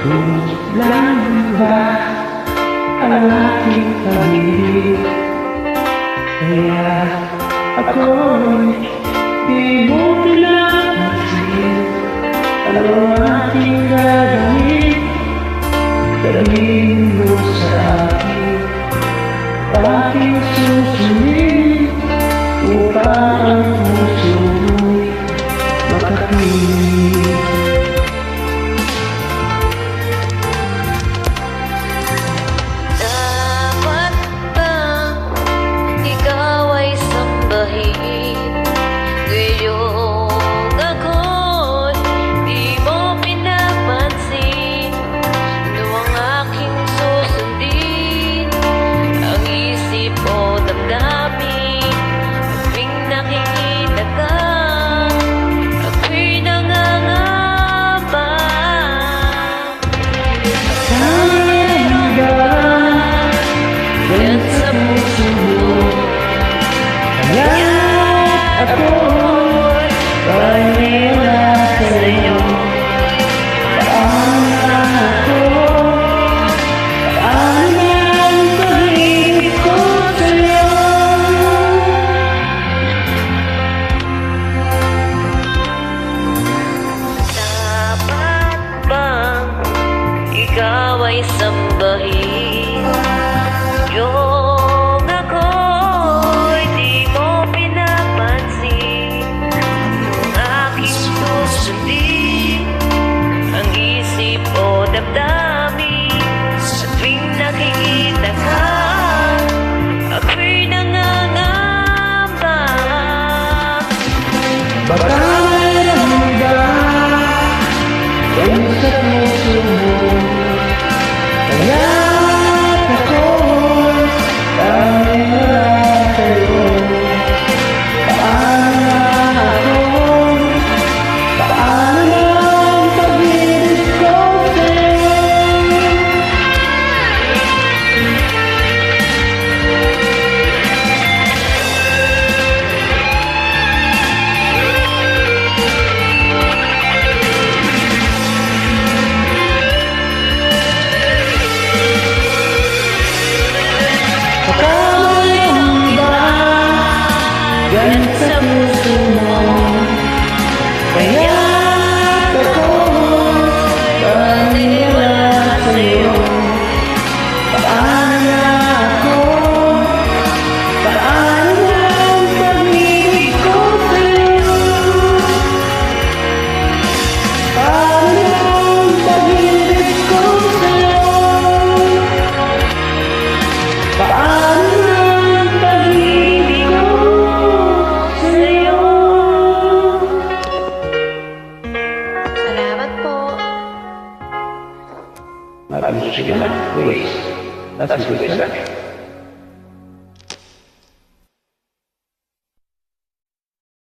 Lang ba ang aking pag-ibig? Kaya ako'y di mo pinapansin. Ano ang aking gagawin? Sabihin mo sa akin, aking susundin upang ang puso mo'y makakinig. Ikaw ay sambahin. Yung ako'y di mo pinapansin. Yung aking susundin ang isip o damdamin. At tuwing nakikita ka, ako'y nangangamba. Baka mayroon ba yan sa puso mo? Kaya ako'y tanging sa'yo. Paano ang pag-ibig ko sa'yo? Yan sa puso mo, kaya ako'y paniwala sa'yo. Paano ang pag-ibig ko sa'yo? Paano ang pag-ibig ko sa'yo? Paano ang pag-ibig ko? Maraming salamat, Grace. That's good,